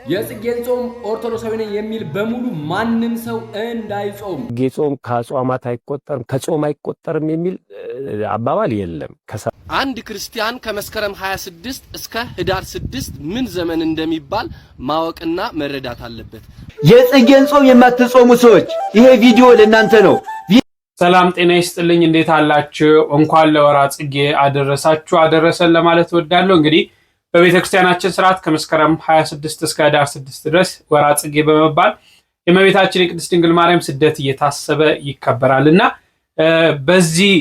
የጽጌን ጾም ኦርቶዶክሳዊ ነኝ የሚል በሙሉ ማንም ሰው እንዳይጾም። ጾም ከጾማት አይቆጠርም ከጾም አይቆጠርም የሚል አባባል የለም። አንድ ክርስቲያን ከመስከረም 26 እስከ ህዳር 6 ምን ዘመን እንደሚባል ማወቅና መረዳት አለበት። የጽጌን ጾም የማትጾሙ ሰዎች ይሄ ቪዲዮ ለእናንተ ነው። ሰላም ጤና ይስጥልኝ፣ እንዴት አላችሁ? እንኳን ለወራ ጽጌ አደረሳችሁ አደረሰን ለማለት እወዳለሁ። እንግዲህ በቤተክርስቲያናችን ስርዓት ከመስከረም 26 እስከ ህዳር 6 ድረስ ወራ ጽጌ በመባል የእመቤታችን የቅድስት ድንግል ማርያም ስደት እየታሰበ ይከበራልና በዚህ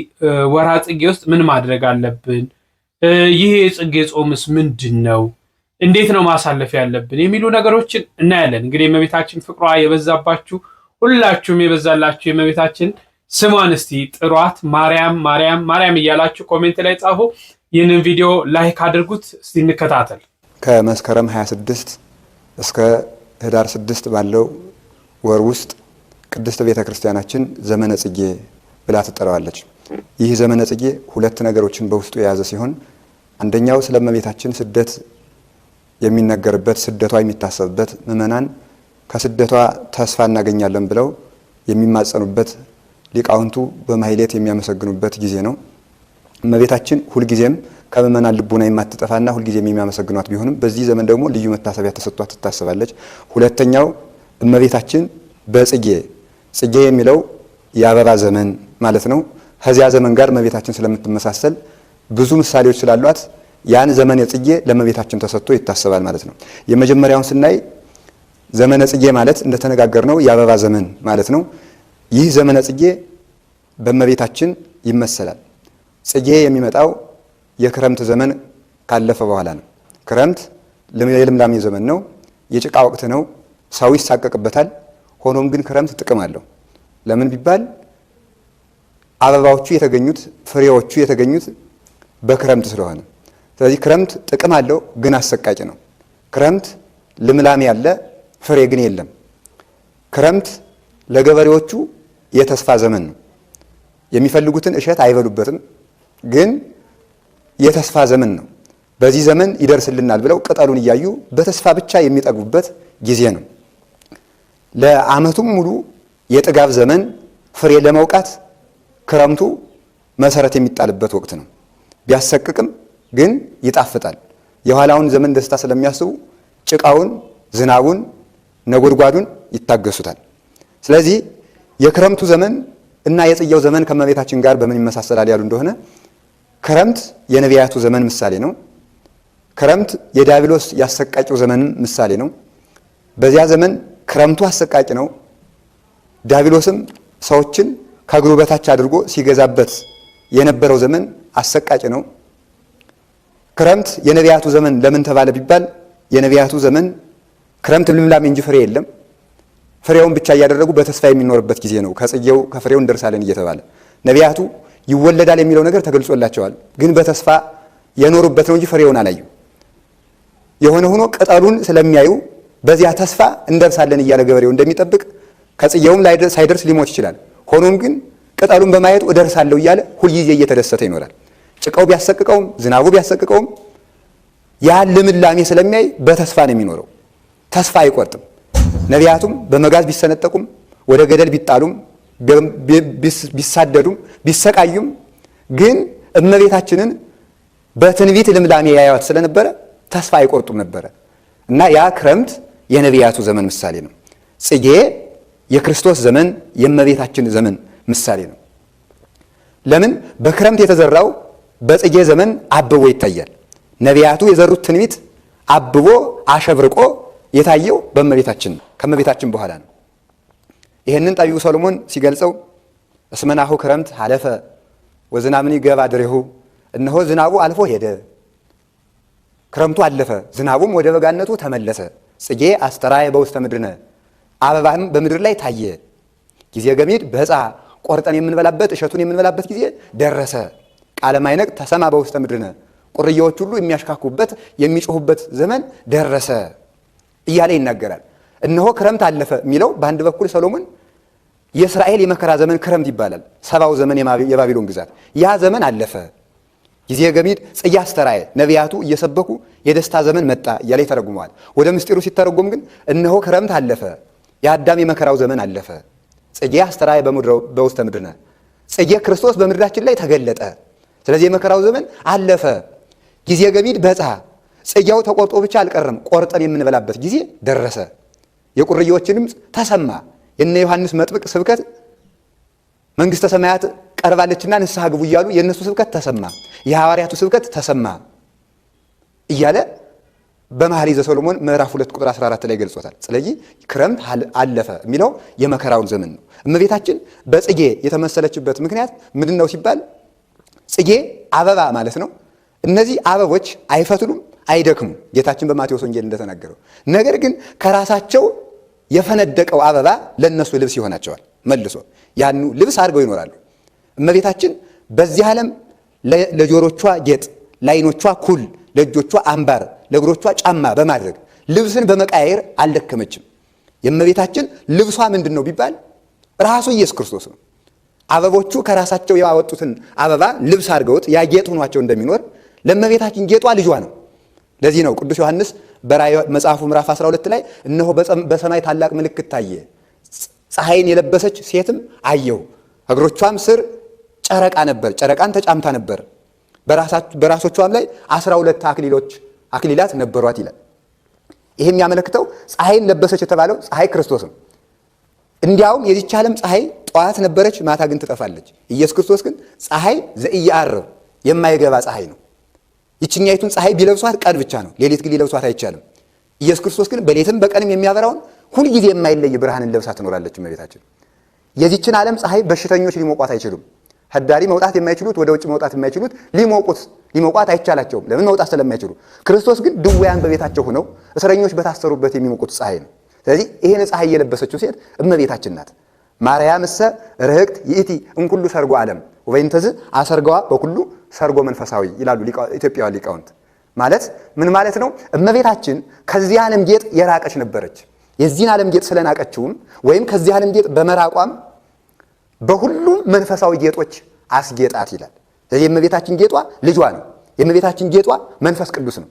ወራ ጽጌ ውስጥ ምን ማድረግ አለብን? ይሄ የጽጌ ጾምስ ምንድነው? እንዴት ነው ማሳለፍ ያለብን የሚሉ ነገሮችን እናያለን። እንግዲህ የእመቤታችን ፍቅሯ የበዛባችሁ ሁላችሁም የበዛላችሁ የእመቤታችን ስሟን እስቲ ጥሯት። ማርያም ማርያም ማርያም እያላችሁ ኮሜንት ላይ ጻፉ። ይህንን ቪዲዮ ላይክ አድርጉት። እስቲ እንከታተል። ከመስከረም 26 እስከ ህዳር 6 ባለው ወር ውስጥ ቅድስት ቤተክርስቲያናችን ዘመነ ጽጌ ብላ ትጠራዋለች። ይህ ዘመነ ጽጌ ሁለት ነገሮችን በውስጡ የያዘ ሲሆን አንደኛው ስለ እመቤታችን ስደት የሚነገርበት፣ ስደቷ የሚታሰብበት፣ ምእመናን ከስደቷ ተስፋ እናገኛለን ብለው የሚማጸኑበት፣ ሊቃውንቱ በማህሌት የሚያመሰግኑበት ጊዜ ነው። እመቤታችን ሁልጊዜም ከምእመናን ልቡና የማትጠፋና ሁልጊዜም የሚያመሰግኗት ቢሆንም በዚህ ዘመን ደግሞ ልዩ መታሰቢያ ተሰጥቷት ትታሰባለች። ሁለተኛው እመቤታችን በጽጌ ጽጌ የሚለው የአበባ ዘመን ማለት ነው። ከዚያ ዘመን ጋር እመቤታችን ስለምትመሳሰል ብዙ ምሳሌዎች ስላሏት ያን ዘመን የጽጌ ለእመቤታችን ተሰጥቶ ይታሰባል ማለት ነው። የመጀመሪያውን ስናይ ዘመነ ጽጌ ማለት እንደተነጋገርነው የአበባ ዘመን ማለት ነው። ይህ ዘመነ ጽጌ በእመቤታችን ይመሰላል። ጽጌ የሚመጣው የክረምት ዘመን ካለፈ በኋላ ነው። ክረምት የልምላሜ ዘመን ነው፣ የጭቃ ወቅት ነው፣ ሰው ይሳቀቅበታል። ሆኖም ግን ክረምት ጥቅም አለው። ለምን ቢባል አበባዎቹ የተገኙት ፍሬዎቹ የተገኙት በክረምት ስለሆነ፣ ስለዚህ ክረምት ጥቅም አለው፣ ግን አሰቃቂ ነው። ክረምት ልምላሜ ያለ ፍሬ ግን የለም። ክረምት ለገበሬዎቹ የተስፋ ዘመን ነው። የሚፈልጉትን እሸት አይበሉበትም፣ ግን የተስፋ ዘመን ነው። በዚህ ዘመን ይደርስልናል ብለው ቅጠሉን እያዩ በተስፋ ብቻ የሚጠግቡበት ጊዜ ነው። ለዓመቱም ሙሉ የጥጋብ ዘመን ፍሬ ለመውቃት ክረምቱ መሰረት የሚጣልበት ወቅት ነው። ቢያሰቅቅም ግን ይጣፍጣል። የኋላውን ዘመን ደስታ ስለሚያስቡ ጭቃውን፣ ዝናቡን፣ ነጎድጓዱን ይታገሱታል። ስለዚህ የክረምቱ ዘመን እና የጽጌው ዘመን ከእመቤታችን ጋር በምን ይመሳሰላል ያሉ እንደሆነ ክረምት የነቢያቱ ዘመን ምሳሌ ነው። ክረምት የዲያብሎስ ያሰቃቂው ዘመን ምሳሌ ነው። በዚያ ዘመን ክረምቱ አሰቃቂ ነው። ዲያብሎስም ሰዎችን ከእግሩ በታች አድርጎ ሲገዛበት የነበረው ዘመን አሰቃቂ ነው። ክረምት የነቢያቱ ዘመን ለምን ተባለ ቢባል የነቢያቱ ዘመን ክረምት ልምላሜ እንጂ ፍሬ የለም። ፍሬውን ብቻ እያደረጉ በተስፋ የሚኖርበት ጊዜ ነው። ከጽጌው ከፍሬው እንደርሳለን እየተባለ ነቢያቱ ይወለዳል የሚለው ነገር ተገልጾላቸዋል። ግን በተስፋ የኖሩበት ነው እንጂ ፍሬውን አላዩ። የሆነ ሆኖ ቅጠሉን ስለሚያዩ በዚያ ተስፋ እንደርሳለን እያለ ገበሬው እንደሚጠብቅ ከጽጌውም ሳይደርስ ሊሞት ይችላል። ሆኖም ግን ቅጠሉን በማየቱ እደርሳለሁ እያለ ሁልጊዜ እየተደሰተ ይኖራል። ጭቃው ቢያሰቅቀውም ዝናቡ ቢያሰቅቀውም ያ ልምላሜ ስለሚያይ በተስፋ ነው የሚኖረው። ተስፋ አይቆርጥም። ነቢያቱም በመጋዝ ቢሰነጠቁም ወደ ገደል ቢጣሉም ቢሳደዱም ቢሰቃዩም ግን እመቤታችንን በትንቢት ልምላሜ ያዩት ስለነበረ ተስፋ አይቆርጡም ነበረ እና ያ ክረምት የነቢያቱ ዘመን ምሳሌ ነው። ጽጌ የክርስቶስ ዘመን የእመቤታችን ዘመን ምሳሌ ነው። ለምን በክረምት የተዘራው በጽጌ ዘመን አብቦ ይታያል። ነቢያቱ የዘሩት ትንቢት አብቦ አሸብርቆ የታየው በእመቤታችን ከእመቤታችን በኋላ ነው። ይህንን ጠቢቡ ሰሎሞን ሲገልጸው እስመናሁ ክረምት አለፈ ወዝናብኒ ገባ ድሬሁ፣ እነሆ ዝናቡ አልፎ ሄደ፣ ክረምቱ አለፈ፣ ዝናቡም ወደ በጋነቱ ተመለሰ። ጽጌ አስተራየ በውስተ ምድርነ፣ አበባም በምድር ላይ ታየ። ጊዜ ገሚድ በፃ፣ ቆርጠን የምንበላበት እሸቱን የምንበላበት ጊዜ ደረሰ። ቃለ ማይነቅ ተሰማ በውስተ ምድርነ፣ ቁርዬዎች ሁሉ የሚያሽካኩበት የሚጮሁበት ዘመን ደረሰ እያለ ይናገራል። እነሆ ክረምት አለፈ የሚለው በአንድ በኩል ሰሎሞን የእስራኤል የመከራ ዘመን ክረምት ይባላል። 70ው ዘመን የባቢሎን ግዛት ያ ዘመን አለፈ። ጊዜ ገሚድ ጽጌ አስተርአየ ነቢያቱ እየሰበኩ የደስታ ዘመን መጣ እያለ ይተረጉመዋል። ወደ ምስጢሩ ሲተረጎም ግን እነሆ ክረምት አለፈ፣ የአዳም የመከራው ዘመን አለፈ። ጽጌ አስተርአየ በውስተ ምድርነ ጽጌ ክርስቶስ በምድራችን ላይ ተገለጠ። ስለዚህ የመከራው ዘመን አለፈ። ጊዜ ገሚድ በጽሐ ጽጌው ተቆርጦ ብቻ አልቀረም፣ ቆርጠን የምንበላበት ጊዜ ደረሰ። የቁርዮች ድምፅ ተሰማ። የነ ዮሐንስ መጥምቅ ስብከት መንግሥተ ሰማያት ቀርባለችና ንስሐ ግቡ እያሉ የእነሱ ስብከት ተሰማ፣ የሐዋርያቱ ስብከት ተሰማ እያለ በመኃልየ ዘሰሎሞን ምዕራፍ 2 ቁጥር 14 ላይ ገልጾታል። ስለዚህ ክረምት አለፈ የሚለው የመከራውን ዘመን ነው። እመቤታችን በጽጌ የተመሰለችበት ምክንያት ምንድን ነው ሲባል ጽጌ አበባ ማለት ነው። እነዚህ አበቦች አይፈትሉም፣ አይደክሙም ጌታችን በማቴዎስ ወንጌል እንደተናገረው። ነገር ግን ከራሳቸው የፈነደቀው አበባ ለነሱ ልብስ ይሆናቸዋል። መልሶ ያኑ ልብስ አድርገው ይኖራሉ። እመቤታችን በዚህ ዓለም ለጆሮቿ ጌጥ፣ ለዓይኖቿ ኩል፣ ለእጆቿ አምባር፣ ለእግሮቿ ጫማ በማድረግ ልብስን በመቃየር አልደከመችም። የእመቤታችን ልብሷ ምንድን ነው ቢባል ራሱ ኢየሱስ ክርስቶስ ነው። አበቦቹ ከራሳቸው ያወጡትን አበባ ልብስ አድርገውት ያጌጥ ሆኗቸው እንደሚኖር ለእመቤታችን ጌጧ ልጇ ነው። ለዚህ ነው ቅዱስ ዮሐንስ በራእይ መጽሐፉ ምዕራፍ 12 ላይ እነሆ በሰማይ ታላቅ ምልክት ታየ፣ ፀሐይን የለበሰች ሴትም አየሁ፣ እግሮቿም ስር ጨረቃ ነበር፣ ጨረቃን ተጫምታ ነበር፣ በራሶቿም ላይ 12 አክሊላት ነበሯት ይላል። ይህ የሚያመለክተው ፀሐይን ለበሰች የተባለው ፀሐይ ክርስቶስ ነው። እንዲያውም የዚች ዓለም ፀሐይ ጠዋት ነበረች፣ ማታ ግን ትጠፋለች። ኢየሱስ ክርስቶስ ግን ፀሐይ ዘኢየዐርብ የማይገባ ፀሐይ ነው። ይችኛይቱን ፀሐይ ቢለብሷት ቀን ብቻ ነው፣ ሌሊት ግን ሊለብሷት አይቻልም። ኢየሱስ ክርስቶስ ግን በሌትም በቀንም የሚያበራውን ሁልጊዜ የማይለይ ብርሃንን ለብሳ ትኖራለች እመቤታችን። የዚችን ዓለም ፀሐይ በሽተኞች ሊሞቋት አይችሉም። ህዳሪ መውጣት የማይችሉት ወደ ውጭ መውጣት የማይችሉት ሊሞቋት አይቻላቸውም። ለምን? መውጣት ስለማይችሉ። ክርስቶስ ግን ድውያን በቤታቸው ሆነው እስረኞች በታሰሩበት የሚሞቁት ፀሐይ ነው። ስለዚህ ይሄን ፀሐይ የለበሰችው ሴት እመቤታችን ናት። ማርያም እሰ ርህቅት ይእቲ እንኩሉ ሰርጎ ዓለም ወበይንተዝ አሰርገዋ በኩሉ ሰርጎ መንፈሳዊ ይላሉ ኢትዮጵያውያን ሊቃውንት። ማለት ምን ማለት ነው? እመቤታችን ከዚህ ዓለም ጌጥ የራቀች ነበረች። የዚህን ዓለም ጌጥ ስለናቀችውም ወይም ከዚህ ዓለም ጌጥ በመራቋም በሁሉም መንፈሳዊ ጌጦች አስጌጣት ይላል። ስለዚህ የእመቤታችን ጌጧ ልጇ ነው። የእመቤታችን ጌጧ መንፈስ ቅዱስ ነው።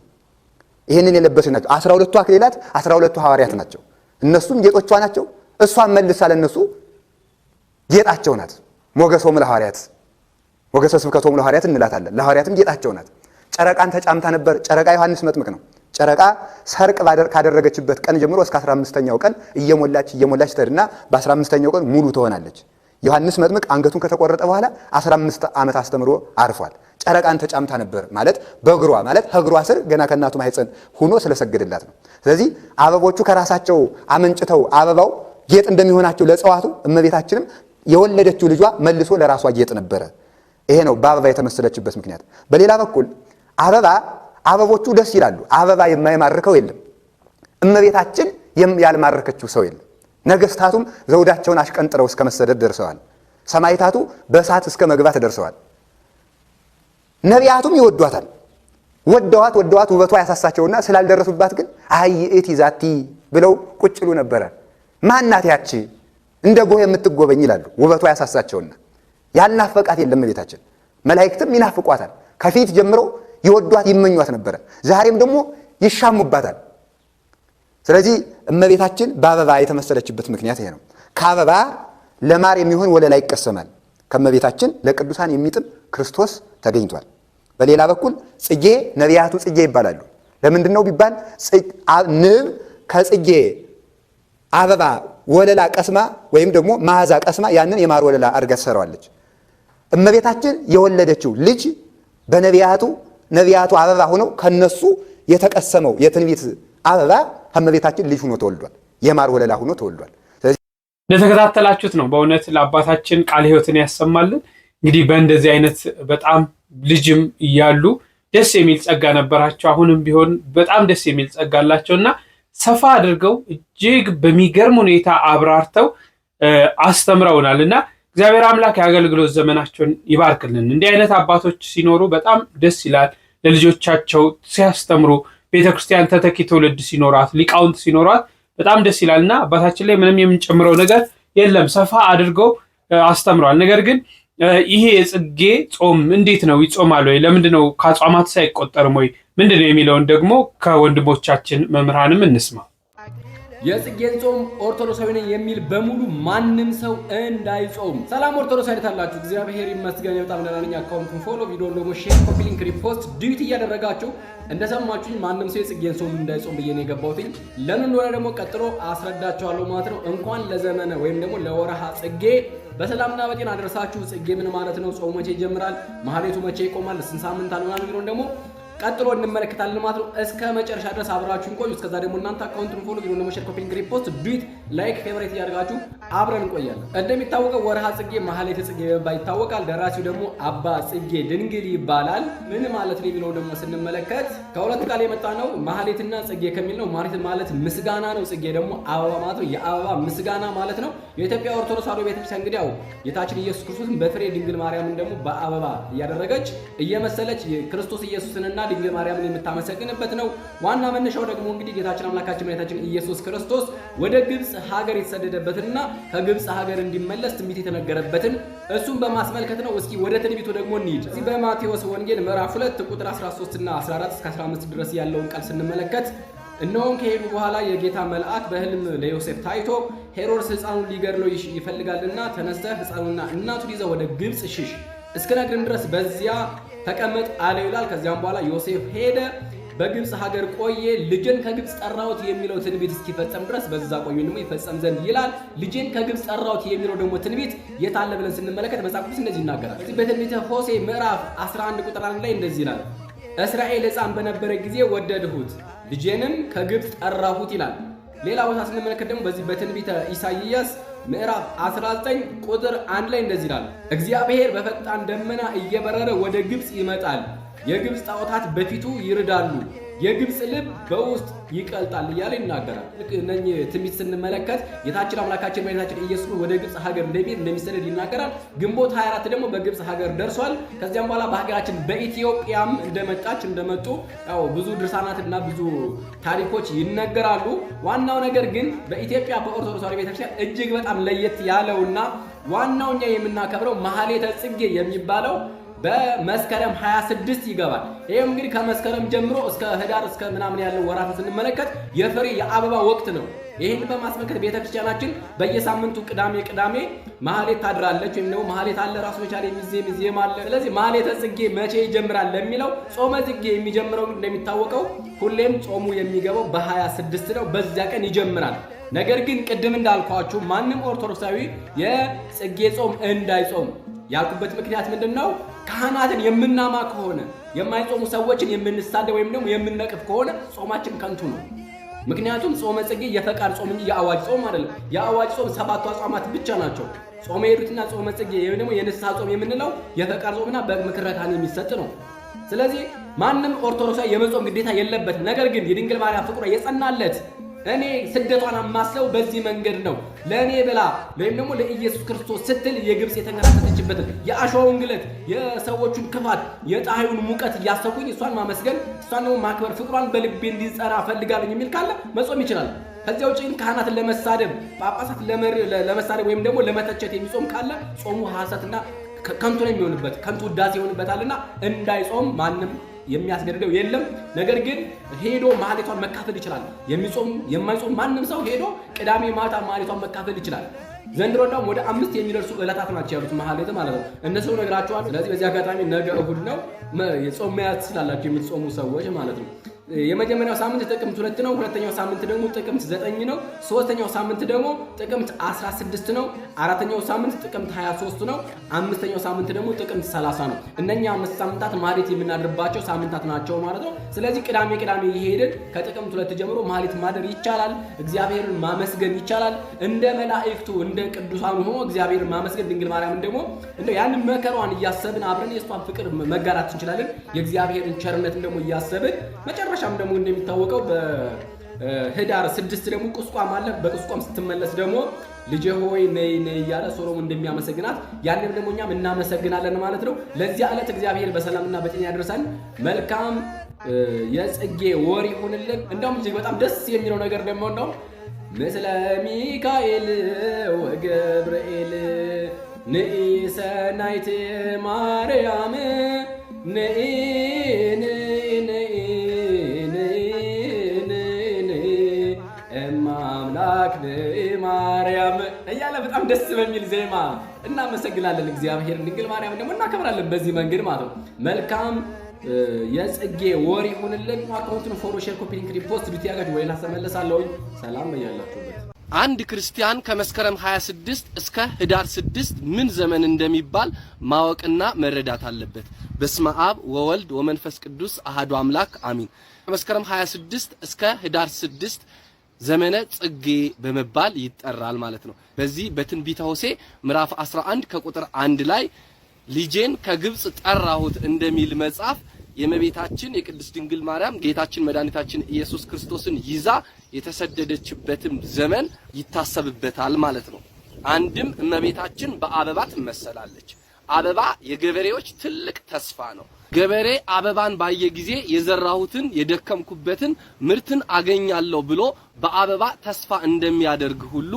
ይህንን የለበሱ ናቸው 12ቱ አክሊላት፣ 12ቱ ሐዋርያት ናቸው። እነሱም ጌጦቿ ናቸው። እሷን መልሳ ለነሱ ጌጣቸው ናት። ሞገሶሙ ለሐዋርያት፣ ሞገሰ ስብከቶሙ ለሐዋርያት እንላታለን። ለሐዋርያትም ጌጣቸው ናት። ጨረቃን ተጫምታ ነበር። ጨረቃ ዮሐንስ መጥምቅ ነው። ጨረቃ ሰርቅ ካደረገችበት ቀን ጀምሮ እስከ 15ኛው ቀን እየሞላች ትሄድና በ15ኛው ቀን ሙሉ ትሆናለች። ዮሐንስ መጥምቅ አንገቱን ከተቆረጠ በኋላ 15 ዓመት አስተምሮ አርፏል። ጨረቃን ተጫምታ ነበር ማለት በእግሯ ማለት ከእግሯ ስር ገና ከእናቱ ማኅፀን ሆኖ ስለሰገደላት ነው። ስለዚህ አበቦቹ ከራሳቸው አመንጭተው አበባው ጌጥ እንደሚሆናቸው ለእጽዋቱ እመቤታችንም የወለደችው ልጇ መልሶ ለራሷ ጌጥ ነበረ። ይሄ ነው በአበባ የተመሰለችበት ምክንያት። በሌላ በኩል አበቦቹ ደስ ይላሉ። አበባ የማይማርከው የለም። እመቤታችን ያልማረከችው ሰው የለም። ነገስታቱም ዘውዳቸውን አሽቀንጥረው እስከ መሰደድ ደርሰዋል። ሰማይታቱ በእሳት እስከ መግባት ደርሰዋል። ነቢያቱም ይወዷታል። ወደዋት ውበቷ ያሳሳቸውና ስላልደረሱባት ግን አይ ዛቲ ብለው ቁጭ ይሉ ነበረ። ማናት ያቺ እንደ ጎህ የምትጎበኝ ይላሉ። ውበቷ ያሳሳቸውና ያልናፈቃት የለም እመቤታችን። መላእክትም ይናፍቋታል። ከፊት ጀምሮ ይወዷት ይመኟት ነበረ። ዛሬም ደግሞ ይሻሙባታል። ስለዚህ እመቤታችን በአበባ የተመሰለችበት ምክንያት ይሄ ነው። ከአበባ ለማር የሚሆን ወለላ ይቀሰማል። ከእመቤታችን ለቅዱሳን የሚጥም ክርስቶስ ተገኝቷል። በሌላ በኩል ጽጌ ነቢያቱ ጽጌ ይባላሉ። ለምንድን ነው ቢባል ንብ ከጽጌ አበባ ወለላ ቀስማ ወይም ደግሞ መዓዛ ቀስማ ያንን የማር ወለላ አድርጋ ትሰራዋለች። እመቤታችን የወለደችው ልጅ ነቢያቱ አበባ ሆነው ከነሱ የተቀሰመው የትንቢት አበባ ከእመቤታችን ልጅ ሆኖ ተወልዷል። የማር ወለላ ሆኖ ተወልዷል። እንደተከታተላችሁት ነው። በእውነት ለአባታችን ቃለ ሕይወትን ያሰማልን። እንግዲህ በእንደዚህ አይነት በጣም ልጅም እያሉ ደስ የሚል ጸጋ ነበራቸው። አሁንም ቢሆን በጣም ደስ የሚል ጸጋ አላቸውና ሰፋ አድርገው እጅግ በሚገርም ሁኔታ አብራርተው አስተምረውናልና እግዚአብሔር አምላክ የአገልግሎት ዘመናቸውን ይባርክልን። እንዲህ አይነት አባቶች ሲኖሩ በጣም ደስ ይላል። ለልጆቻቸው ሲያስተምሩ ቤተክርስቲያን ተተኪ ትውልድ ሲኖራት፣ ሊቃውንት ሲኖራት በጣም ደስ ይላልና አባታችን ላይ ምንም የምንጨምረው ነገር የለም። ሰፋ አድርገው አስተምረዋል። ነገር ግን ይሄ የጽጌ ጾም እንዴት ነው? ይጾማል ወይ? ለምንድን ነው ከአጽዋማት ሳይቆጠርም ወይ? ምንድን ነው የሚለውን ደግሞ ከወንድሞቻችን መምህራንም እንስማ። የጽጌን ጾም ኦርቶዶክሳዊ ነኝ የሚል በሙሉ ማንም ሰው እንዳይጾም። ሰላም ኦርቶዶክሳዊ ታላችሁ፣ እግዚአብሔር ይመስገን በጣም ደህና ነኝ። አካውንቱን ፎሎ፣ ቪዲዮን ደግሞ ሼር፣ ኮፒ ሊንክ፣ ሪፖስት ዲዩት እያደረጋችሁ እንደሰማችሁኝ ማንም ሰው የጽጌን ጾም እንዳይጾም ብዬ ነው የገባሁት። ለምን እንደሆነ ደግሞ ቀጥሎ አስረዳችኋለሁ ማለት ነው። እንኳን ለዘመነ ወይም ደግሞ ለወርሃ ጽጌ በሰላምና በጤና አደረሳችሁ። ጽጌ ምን ማለት ነው? ጾሙ መቼ ይጀምራል? ማህሌቱ መቼ ይቆማል? ስንት ሳምንት አልሆናል የሚለውን ደግሞ ቀጥሎ እንመለከታለን ማለት ነው። እስከ መጨረሻ ድረስ አብራችሁን ቆዩ። እስከዛ ደግሞ እናንተ አካውንቱን ፎሎ፣ ቪዲዮን ደግሞ ሼር፣ ኮፒ ሊንክ፣ ሪፖስት ዱት ላይክ፣ ፌቨሪት እያደረጋችሁ አብረን እንቆያለን። እንደሚታወቀው ወርሃ ጽጌ ማህሌተ ጽጌ በመባል ይታወቃል። ደራሲው ደግሞ አባ ጽጌ ድንግል ይባላል። ምን ማለት ነው የሚለው ደግሞ ስንመለከት ከሁለት ቃል የመጣ ነው። ማህሌትና ጽጌ ከሚል ነው። ማህሌት ማለት ምስጋና ነው። ጽጌ ደግሞ አበባ ማለት ነው። የአበባ ምስጋና ማለት ነው። የኢትዮጵያ ኦርቶዶክስ ተዋሕዶ ቤተክርስቲያን እንግዲህ ያው ጌታችን ኢየሱስ ክርስቶስን በፍሬ ድንግል ማርያምን ደግሞ በአበባ እያደረገች እየመሰለች ክርስቶስ ኢየሱስንና ድንግል ማርያምን የምታመሰግንበት ነው። ዋና መነሻው ደግሞ እንግዲህ ጌታችን አምላካችን መድኃኒታችን ኢየሱስ ክርስቶስ ወደ ግብጽ ሀገር የተሰደደበትና ከግብጽ ሀገር እንዲመለስ ትንቢት የተነገረበትን እሱን በማስመልከት ነው። እስኪ ወደ ትንቢቱ ደግሞ እንሂድ። እዚህ በማቴዎስ ወንጌል ምዕራፍ 2 ቁጥር 13 እና 14 እስከ 15 ድረስ ያለውን ቃል ስንመለከት እነሆም ከሄዱ በኋላ የጌታ መልአክ በሕልም ለዮሴፍ ታይቶ ሄሮድስ ሕፃኑን ሊገድለው ይፈልጋልና ተነስተህ ሕፃኑና እናቱን ይዘህ ወደ ግብጽ ሽሽ፣ እስክነግርህ ድረስ በዚያ ተቀመጥ አለ ይላል። ከዚያም በኋላ ዮሴፍ ሄደ፣ በግብጽ ሀገር ቆየ። ልጄን ከግብጽ ጠራሁት የሚለው ትንቢት እስኪፈጸም ድረስ በዛ ቆዩ ደግሞ ይፈጸም ዘንድ ይላል። ልጄን ከግብጽ ጠራሁት የሚለው ደግሞ ትንቢት የት አለ ብለን ስንመለከት መጽሐፍ ቅዱስ እንደዚህ ይናገራል። እዚህ በትንቢተ ሆሴዕ ምዕራፍ 11 ቁጥር 1 ላይ እንደዚህ ይላል፣ እስራኤል ሕፃን በነበረ ጊዜ ወደድሁት፣ ልጄንም ከግብጽ ጠራሁት ይላል። ሌላ ቦታ ስንመለከት ደግሞ በዚህ በትንቢተ ኢሳይያስ ምዕራፍ 19 ቁጥር 1 ላይ እንደዚህ ይላል፣ እግዚአብሔር በፈጣን ደመና እየበረረ ወደ ግብጽ ይመጣል፣ የግብጽ ጣዖታት በፊቱ ይርዳሉ፣ የግብጽ ልብ በውስጥ ይቀልጣል እያለ ይናገራል። ልክ እነኚህ ትንቢት ስንመለከት ጌታችን አምላካችን መድኃኒታችን ኢየሱስ ወደ ግብጽ ሀገር እንደሚሰደድ ይናገራል። ግንቦት 24 ደግሞ በግብጽ ሀገር ደርሷል። ከዚያም በኋላ በሀገራችን በኢትዮጵያም እንደመጡ ያው ብዙ ድርሳናትና ብዙ ታሪኮች ይነገራሉ። ዋናው ነገር ግን በኢትዮጵያ በኦርቶዶክስ ተዋሕዶ ቤተክርስቲያን እጅግ በጣም ለየት ያለውና ዋናውኛ የምናከብረው ማህሌተ ጽጌ የሚባለው በመስከረም 26 ይገባል። ይሄም እንግዲህ ከመስከረም ጀምሮ እስከ ህዳር እስከ ምናምን ያለው ወራት ስንመለከት የፍሬ የአበባ ወቅት ነው። ይሄን በማስመልከት ቤተክርስቲያናችን በየሳምንቱ ቅዳሜ ማህሌት ታድራለች፣ ወይም ደግሞ ማህሌት አለ ራሱ የቻለ የሚዜም አለ። ስለዚህ ማህሌተ ጽጌ መቼ ይጀምራል ለሚለው ጾመ ጽጌ የሚጀምረው እንደሚታወቀው ሁሌም ጾሙ የሚገባው በ26 ነው። በዚያ ቀን ይጀምራል። ነገር ግን ቅድም እንዳልኳችሁ ማንም ኦርቶዶክሳዊ የጽጌ ጾም እንዳይጾም ያልኩበት ምክንያት ምንድነው? ካህናትን የምናማ ከሆነ የማይጾሙ ሰዎችን የምንሳደብ ወይም ደግሞ የምንነቅፍ ከሆነ ጾማችን ከንቱ ነው። ምክንያቱም ጾመ ጽጌ የፈቃድ ጾም እንጂ የአዋጅ ጾም አይደለም። የአዋጅ ጾም 7 አጽዋማት ብቻ ናቸው። ጾመ ሄዱትና ጾመ ጽጌ ወይም ደግሞ የንስሐ ጾም የምንለው የፈቃድ ጾምና በምክረ ካህን የሚሰጥ ነው። ስለዚህ ማንም ኦርቶዶክሳዊ የመጾም ግዴታ የለበትም። ነገር ግን የድንግል ማርያም ፍቅሯ የጸናለት እኔ ስደቷን አማስለው በዚህ መንገድ ነው ለእኔ ብላ ወይም ደግሞ ለኢየሱስ ክርስቶስ ስትል የግብጽ የተንከራተተችበትን የአሸዋውን ግለት፣ የሰዎቹን ክፋት፣ የፀሐዩን ሙቀት እያሰብኩኝ እሷን ማመስገን፣ እሷን ደግሞ ማክበር፣ ፍቅሯን በልቤ እንዲጸና ፈልጋለኝ የሚል ካለ መጾም ይችላል። ከዚያ ውጭ ግን ካህናትን ለመሳደብ፣ ጳጳሳት ለመሳደብ ወይም ደግሞ ለመተቸት የሚጾም ካለ ጾሙ ሐሰትና ከንቱ ነው የሚሆንበት፣ ከንቱ ውዳሴ ይሆንበታልና እንዳይጾም ማንም የሚያስገድደው የለም። ነገር ግን ሄዶ ማህሌቷን መካፈል ይችላል። የሚጾም የማይጾም ማንም ሰው ሄዶ ቅዳሜ ማታ ማህሌቷን መካፈል ይችላል። ዘንድሮ ደግሞ ወደ 5 የሚደርሱ ዕለታት ናቸው ያሉት ማህሌት ማለት ነው። እነሱ ነግራችኋል። ስለዚህ በዚህ አጋጣሚ ነገ እሁድ ነው፣ የጾም መያዝ ትችላላችሁ የምትጾሙ ሰዎች ማለት ነው። የመጀመሪያው ሳምንት ጥቅምት 2 ነው። ሁለተኛው ሳምንት ደግሞ ጥቅምት 9 ነው። ሶስተኛው ሳምንት ደግሞ ጥቅምት 16 ነው። አራተኛው ሳምንት ጥቅምት 23 ነው። አምስተኛው ሳምንት ደግሞ ጥቅምት 30 ነው። እነኛ 5 ሳምንታት ማህሌት የምናድርባቸው ሳምንታት ናቸው ማለት ነው። ስለዚህ ቅዳሜ ይሄድን ከጥቅምት 2 ጀምሮ ማህሌት ማደር ይቻላል። እግዚአብሔርን ማመስገን ይቻላል። እንደ መላእክቱ እንደ ቅዱሳኑ ሆኖ እግዚአብሔርን ማመስገን፣ ድንግል ማርያምን ደግሞ ያንን መከሯን እያሰብን አብረን የእሷን ፍቅር መጋራት እንችላለን። የእግዚአብሔርን ቸርነትን ደግሞ እያሰብን መጨረሻም ደግሞ እንደሚታወቀው በህዳር 6 ደግሞ ቁስቋም አለ። በቁስቋም ስትመለስ ደግሞ ልጄ ሆይ ነይ እያለ ሶሎሞን እንደሚያመሰግናት ያንን ደግሞ እኛም እናመሰግናለን ማለት ነው። ለዚያ ዕለት እግዚአብሔር በሰላምና በጤና ያደርሰን። መልካም የጽጌ ወር ይሁንልን። እንደውም እጅግ በጣም ደስ የሚለው ነገር ደግሞ እንደውም ምስለ ሚካኤል ወገብርኤል ንኢ ሰናይት ማርያም ንኢ እማምላክ ንኢ ማርያም እያለ በጣም ደስ በሚል ዜማ እናመሰግናለን እግዚአብሔር። ድንግል ማርያም ደግሞ እናከብራለን በዚህ መንገድ ማለት ነው። መልካም የጽጌ ወር ይሁንልን። አካውንቱን ፎሎ፣ ሼር፣ ኮፒ ሊንክ፣ ሪፖስት ዱት ያጋጅ ወይና ተመለሳለሁ። ሰላም በያላችሁበት። አንድ ክርስቲያን ከመስከረም 26 እስከ ህዳር 6 ምን ዘመን እንደሚባል ማወቅና መረዳት አለበት። በስመ አብ ወወልድ ወመንፈስ ቅዱስ አሐዱ አምላክ አሚን። ከመስከረም 26 እስከ ህዳር 6 ዘመነ ጽጌ በመባል ይጠራል ማለት ነው። በዚህ በትንቢተ ሆሴዕ ምዕራፍ 11 ከቁጥር 1 ላይ ልጄን ከግብጽ ጠራሁት እንደሚል መጽሐፍ የእመቤታችን የቅድስት ድንግል ማርያም ጌታችን መድኃኒታችን ኢየሱስ ክርስቶስን ይዛ የተሰደደችበትም ዘመን ይታሰብበታል ማለት ነው። አንድም እመቤታችን በአበባ ትመሰላለች። አበባ የገበሬዎች ትልቅ ተስፋ ነው። ገበሬ አበባን ባየ ጊዜ የዘራሁትን የደከምኩበትን ምርትን አገኛለሁ ብሎ በአበባ ተስፋ እንደሚያደርግ ሁሉ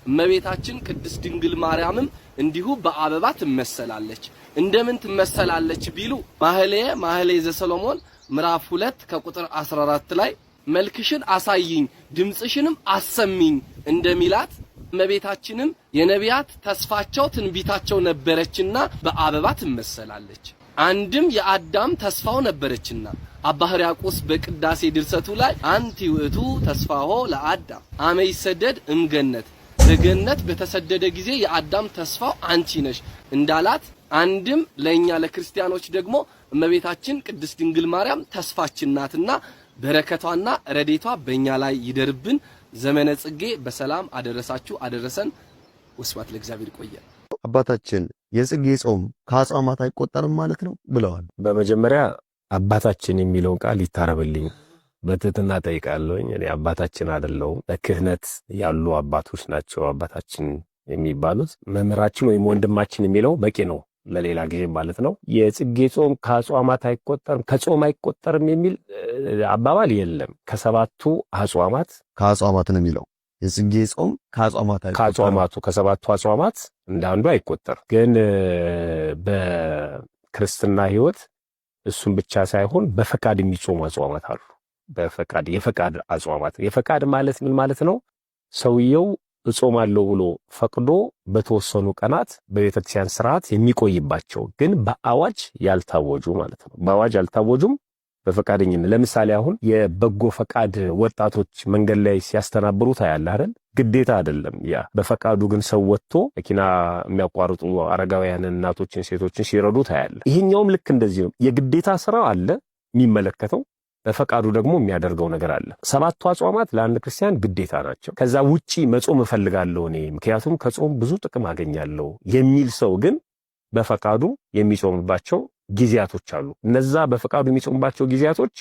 እመቤታችን ቅድስት ድንግል ማርያምም እንዲሁ በአበባ ትመሰላለች። እንደምን ትመሰላለች ቢሉ መኃልየ ዘሰሎሞን ምዕራፍ 2 ከቁጥር 14 ላይ መልክሽን አሳይኝ ድምጽሽንም አሰሚኝ እንደሚላት እመቤታችንም የነቢያት ተስፋቸው ትንቢታቸው ነበረችና በአበባ ትመሰላለች። አንድም የአዳም ተስፋው ነበረችና አባ ሕርያቆስ በቅዳሴ ድርሰቱ ላይ አንቲ ውእቱ ተስፋሆ ለአዳም አመ ይሰደድ እምገነት በገነት በተሰደደ ጊዜ የአዳም ተስፋው አንቺ ነሽ እንዳላት፣ አንድም ለኛ ለክርስቲያኖች ደግሞ እመቤታችን ቅድስት ድንግል ማርያም ተስፋችን ናትና በረከቷና ረዴቷ በእኛ ላይ ይደርብን። ዘመነ ጽጌ በሰላም አደረሳችሁ አደረሰን። ወስብሐት ለእግዚአብሔር። ይቆያል። አባታችን የጽጌ ጾም ከአጽዋማት አይቆጠርም ማለት ነው ብለዋል። በመጀመሪያ አባታችን የሚለውን ቃል ይታረብልኝ በትህትና ጠይቃለሁኝ። እኔ አባታችን አይደለሁም። በክህነት ያሉ አባቶች ናቸው አባታችን የሚባሉት። መምህራችን ወይም ወንድማችን የሚለው በቂ ነው ለሌላ ጊዜ ማለት ነው። የጽጌ ጾም ከአጽዋማት አይቆጠርም ከጾም አይቆጠርም የሚል አባባል የለም። ከሰባቱ አጽዋማት ከአጽዋማት ነው የሚለው። የጽጌ ጾም ከአጽዋማት አይቆጠርም። ከሰባቱ አጽዋማት እንደ አንዱ አይቆጠር። ግን በክርስትና ሕይወት እሱም ብቻ ሳይሆን በፈቃድ የሚጾሙ አጽዋማት አሉ። የፈቃድ አጽዋማት። የፈቃድ ማለት ምን ማለት ነው? ሰውየው እጾማለሁ ብሎ ፈቅዶ በተወሰኑ ቀናት በቤተክርስቲያን ስርዓት የሚቆይባቸው ግን በአዋጅ ያልታወጁ ማለት ነው። በአዋጅ ያልታወጁም በፈቃደኝነት። ለምሳሌ አሁን የበጎ ፈቃድ ወጣቶች መንገድ ላይ ሲያስተናብሩ ታያለህ አይደል? ግዴታ አይደለም ያ። በፈቃዱ ግን ሰው ወጥቶ መኪና የሚያቋርጡ አረጋውያንን፣ እናቶችን፣ ሴቶችን ሲረዱ ታያለህ። ይሄኛውም ልክ እንደዚህ ነው። የግዴታ ስራ አለ የሚመለከተው፣ በፈቃዱ ደግሞ የሚያደርገው ነገር አለ። ሰባቱ አጽዋማት ለአንድ ክርስቲያን ግዴታ ናቸው። ከዛ ውጪ መጾም እፈልጋለሁ እኔ ምክንያቱም ከጾም ብዙ ጥቅም አገኛለሁ የሚል ሰው ግን በፈቃዱ የሚጾምባቸው ጊዜያቶች አሉ። እነዛ በፈቃዱ የሚጾምባቸው ጊዜያቶች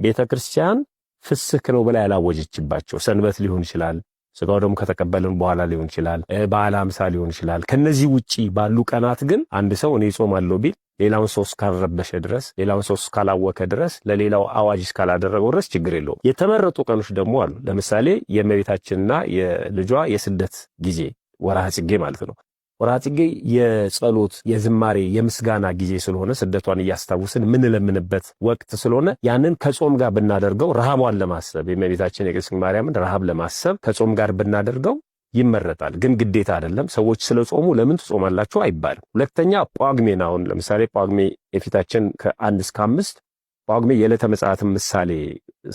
ቤተክርስቲያን ፍስክ ነው ብላ ያላወጀችባቸው ሰንበት ሊሆን ይችላል፣ ስጋው ደግሞ ከተቀበልን በኋላ ሊሆን ይችላል፣ በዓለ ሃምሳ ሊሆን ይችላል። ከነዚህ ውጪ ባሉ ቀናት ግን አንድ ሰው እኔ ጾማለሁ ቢል ሌላውን ሰው እስካልረበሸ ድረስ፣ ሌላውን ሰው እስካላወከ ድረስ፣ ለሌላው አዋጅ እስካላደረገው ድረስ ችግር የለውም። የተመረጡ ቀኖች ደግሞ አሉ። ለምሳሌ የእመቤታችንና የልጇ የስደት ጊዜ ወርሃ ጽጌ ማለት ነው። ወርሃ ጽጌ የጸሎት፣ የዝማሬ፣ የምስጋና ጊዜ ስለሆነ ስደቷን እያስታወስን ምንለምንበት ወቅት ስለሆነ ያንን ከጾም ጋር ብናደርገው ረሃቧን ለማሰብ የእመቤታችን የቅድስት ማርያምን ረሃብ ለማሰብ ከጾም ጋር ብናደርገው ይመረጣል። ግን ግዴታ አይደለም። ሰዎች ስለጾሙ ለምን ትጾማላችሁ አይባልም። ሁለተኛ ጳጉሜን፣ አሁን ለምሳሌ ጳጉሜ የፊታችን ከ1 እስከ 5 ጳጉሜ የዕለተ ምጽአት ምሳሌ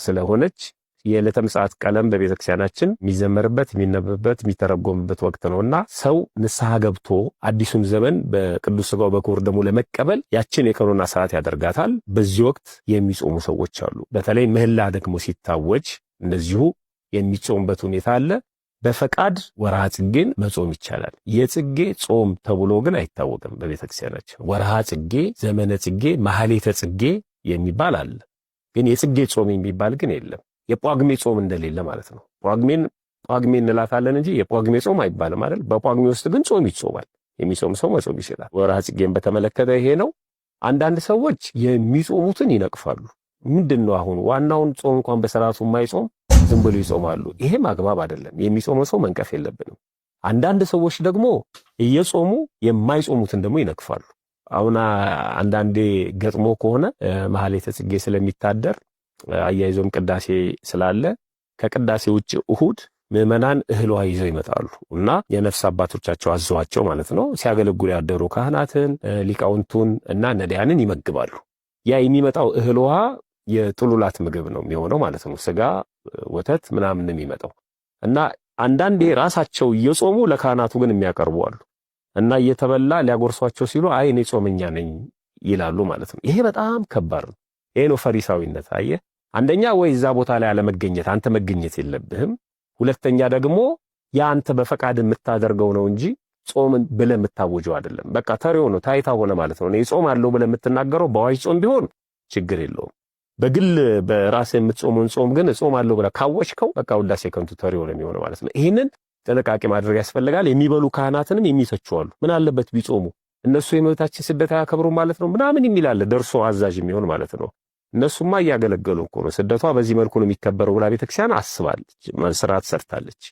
ስለሆነች የዕለተ ምጽአት ቀለም በቤተክርስቲያናችን የሚዘመርበት፣ የሚነበብበት፣ የሚተረጎምበት ወቅት ነውና ሰው ንስሐ ገብቶ አዲሱን ዘመን በቅዱስ ሥጋው በክቡር ደሙ ለመቀበል ያችን የቀኖና ሰዓት ያደርጋታል። በዚህ ወቅት የሚጾሙ ሰዎች አሉ። በተለይ ምህላ ደግሞ ሲታወጅ እንደዚሁ የሚጾምበት ሁኔታ አለ። በፈቃድ ወርሃ ጽጌን መጾም ይቻላል። የጽጌ ጾም ተብሎ ግን አይታወቅም በቤተክርስቲያናችን። ወርሃ ጽጌ፣ ዘመነ ጽጌ፣ ማህሌተ ጽጌ የሚባል አለ። ግን የጽጌ ጾም የሚባል ግን የለም። የጳጉሜ ጾም እንደሌለ ማለት ነው። ጳጉሜ እንላታለን እንጂ የጳጉሜ ጾም አይባልም አይደል? በጳጉሜ ውስጥ ግን ጾም ይጾማል። የሚጾም ሰው መጾም ይችላል። ወርሃ ጽጌን በተመለከተ ይሄ ነው። አንዳንድ ሰዎች የሚጾሙትን ይነቅፋሉ። ምንድነው አሁን ዋናውን ጾም እንኳን በሰራቱ የማይጾም ዝም ብሎ ይጾማሉ። ይሄም አግባብ አይደለም። የሚጾመው ሰው መንቀፍ የለብንም። አንዳንድ ሰዎች ደግሞ እየጾሙ የማይጾሙትን ደግሞ ይነክፋሉ። አሁን አንዳንዴ ገጥሞ ከሆነ ማህሌተ ጽጌ ስለሚታደር አያይዞም ቅዳሴ ስላለ ከቅዳሴ ውጭ እሁድ ምዕመናን እህል ውሃ ይዘው ይመጣሉ እና የነፍስ አባቶቻቸው አዘዋቸው ማለት ነው ሲያገለግሉ ያደሩ ካህናትን ሊቃውንቱን እና ነዳያንን ይመግባሉ። ያ የሚመጣው እህል ውሃ የጥሉላት ምግብ ነው የሚሆነው ማለት ነው። ስጋ ወተት ምናምን የሚመጣው እና አንዳንዴ ራሳቸው እየጾሙ ለካህናቱ ግን የሚያቀርቡ አሉ እና እየተበላ ሊያጎርሷቸው ሲሉ አይ እኔ ጾመኛ ነኝ ይላሉ ማለት ነው። ይሄ በጣም ከባድ ነው። ይሄ ነው ፈሪሳዊነት። አየህ አንደኛ ወይ እዛ ቦታ ላይ አለመገኘት አንተ መገኘት የለብህም። ሁለተኛ ደግሞ ያ አንተ በፈቃድ የምታደርገው ነው እንጂ ጾምን ብለህ የምታወጀው አይደለም። በቃ ተሪው ነው ታይታ ሆነ ማለት ነው። እኔ ጾም አለው ብለህ የምትናገረው በዋጅ ጾም ቢሆን ችግር የለውም። በግል በራስህ የምትጾመውን ጾም ግን ጾም አለው ብለህ ካወጅከው በቃ ውዳሴ ከንቱ ተሪው ነው የሚሆነው ማለት ነው። ይሄንን ጥንቃቄ ማድረግ ያስፈልጋል። የሚበሉ ካህናትንም የሚተቹ አሉ። ምን አለበት ቢጾሙ እነሱ የመብታችን ስደት አያከብሩ ማለት ነው ምናምን የሚላል ደርሶ አዛዥ የሚሆን ማለት ነው። እነሱማ እያገለገሉ እኮ ነው። ስደቷ በዚህ መልኩ ነው የሚከበረው ብላ ቤተክርስቲያን አስባለች፣ መስራት ሰርታለች።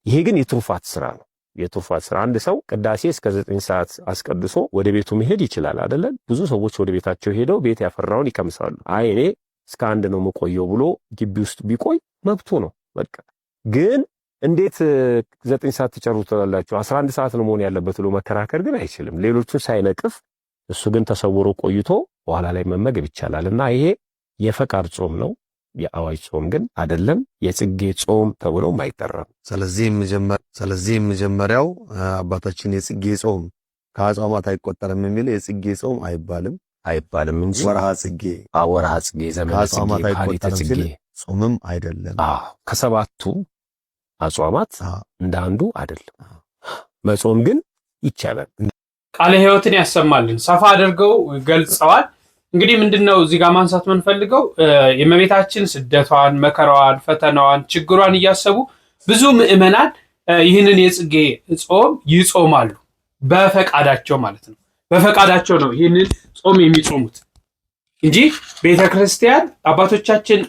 ይሄ ግን የትሩፋት ስራ ነው። የትሩፋት ስራ አንድ ሰው ቅዳሴ እስከ 9 ሰዓት አስቀድሶ ወደ ቤቱ መሄድ ይችላል አይደለ? ብዙ ሰዎች ወደ ቤታቸው ሄደው ቤት ያፈራውን ይከምሳሉ። አይ እኔ እስከ 1 ነው መቆየው ብሎ ግቢ ውስጥ ቢቆይ መብቱ ነው። በቃ ግን እንዴት 9 ሰዓት ትጨርሱታላችሁ 11 ሰዓት ነው መሆን ያለበት ብሎ መከራከር ግን አይችልም። ሌሎቹን ሳይነቅፍ እሱ ግን ተሰውሮ ቆይቶ በኋላ ላይ መመገብ ይቻላልና ይሄ የፈቃድ ጾም ነው። የአዋጅ ጾም ግን አይደለም። የጽጌ ጾም ተብሎ አይጠራም። ስለዚህ መጀመሪያው አባታችን የጽጌ ጾም ከአጽዋማት አይቆጠርም የሚል የጽጌ ጾም አይባልም እንጂ ወርሃ ጽጌ ዘመነ ጽጌ ካሊተ ጽጌ ጾምም አይደለም። ከሰባቱ አጽዋማት እንዳንዱ አይደለም። መጾም ግን ይቻላል። ቃለ ሕይወትን ያሰማልን ሰፋ አድርገው ገልጸዋል። እንግዲህ ምንድነው እዚህ ጋር ማንሳት መንፈልገው የእመቤታችን ስደቷን፣ መከራዋን፣ ፈተናዋን፣ ችግሯን እያሰቡ ብዙ ምዕመናን ይህንን የጽጌ ጾም ይጾማሉ በፈቃዳቸው ማለት ነው። በፈቃዳቸው ነው ይህንን ጾም የሚጾሙት እንጂ ቤተክርስቲያን አባቶቻችን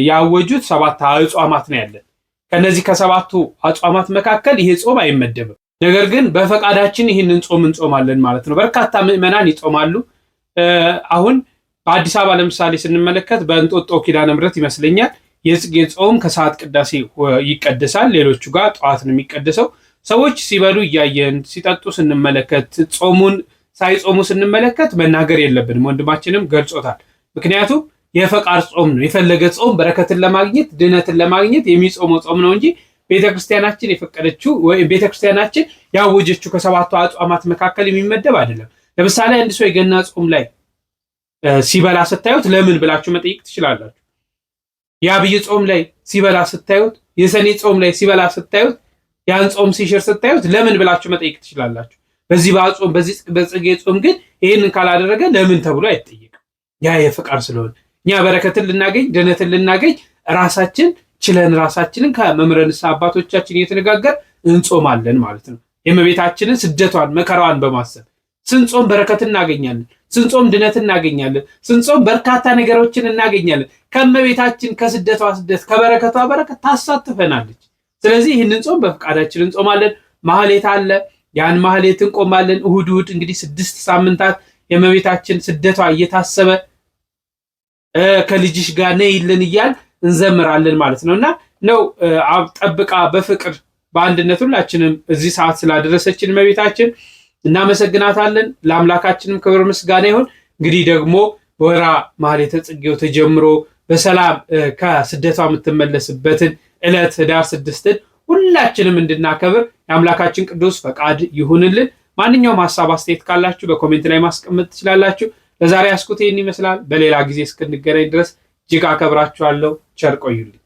ያወጁት 7 አጽዋማት ነው ያለን። ከነዚህ ከሰባቱ አጽዋማት መካከል ይሄ ጾም አይመደብም። ነገር ግን በፈቃዳችን ይህንን ጾም እንጾማለን ማለት ነው። በርካታ ምዕመናን ይጾማሉ። አሁን በአዲስ አበባ ለምሳሌ ስንመለከት በእንጦጦ ኪዳነ ምሕረት ይመስለኛል የጽጌ ጾም ከሰዓት ቅዳሴ ይቀደሳል። ሌሎቹ ጋር ጠዋት ነው የሚቀደሰው። ሰዎች ሲበሉ እያየን ሲጠጡ ስንመለከት ጾሙን ሳይጾሙ ስንመለከት መናገር የለብንም። ወንድማችንም ገልጾታል። ምክንያቱም የፈቃድ ጾም ነው። የፈለገ ጾም በረከትን ለማግኘት ድነትን ለማግኘት የሚጾመው ጾም ነው እንጂ ቤተክርስቲያናችን የፈቀደችው ወይ ቤተክርስቲያናችን ያወጀችው ከሰባቱ አጽዋማት መካከል የሚመደብ አይደለም። ለምሳሌ አንድ ሰው የገና ጾም ላይ ሲበላ ስታዩት ለምን ብላችሁ መጠየቅ ትችላላችሁ። የአብይ ጾም ላይ ሲበላ ስታዩት፣ የሰኔ ጾም ላይ ሲበላ ስታዩት፣ ያን ጾም ሲሽር ስታዩት ለምን ብላችሁ መጠየቅ ትችላላችሁ። በዚህ በጾም በጽጌ ጾም ግን ይህንን ካላደረገ ለምን ተብሎ አይጠየቅም። ያ የፈቃድ ስለሆነ እኛ በረከትን ልናገኝ ድነትን ልናገኝ ራሳችን ችለን ራሳችንን ከመምህረ ንስሐ አባቶቻችን እየተነጋገር እንጾማለን ማለት ነው። የእመቤታችንን ስደቷን መከራዋን በማሰብ ስንጾም በረከትን እናገኛለን። ስንጾም ድነትን እናገኛለን። ስንጾም በርካታ ነገሮችን እናገኛለን። ከእመቤታችን ከስደቷ ስደት ከበረከቷ በረከት ታሳትፈናለች። ስለዚህ ይህንን ጾም በፈቃዳችን እንጾማለን። ማህሌት አለ፣ ያን ማህሌት እንቆማለን። እሁድ እንግዲህ 6 ሳምንታት የእመቤታችን ስደቷ እየታሰበ ከልጅሽ ጋር ነይልን እያል እንዘምራለን ማለት ነውና ጠብቃ በፍቅር በአንድነት ሁላችንም እዚህ ሰዓት ስላደረሰችን እመቤታችን እናመሰግናታለን። ለአምላካችንም ክብር ምስጋና ይሁን። እንግዲህ ደግሞ በወርሃ ማህሌተ ጽጌው ተጀምሮ በሰላም ከስደቷ የምትመለስበትን ዕለት ህዳር 6ን ሁላችንም እንድናከብር የአምላካችን ቅዱስ ፈቃድ ይሁንልን። ማንኛውም ሐሳብ አስተያየት ካላችሁ በኮሜንት ላይ ማስቀመጥ ትችላላችሁ። ለዛሬ ያስኩት ይህን ይመስላል። በሌላ ጊዜ እስክንገናኝ ድረስ እጅግ አከብራችኋለሁ። ቸር ቆዩልኝ።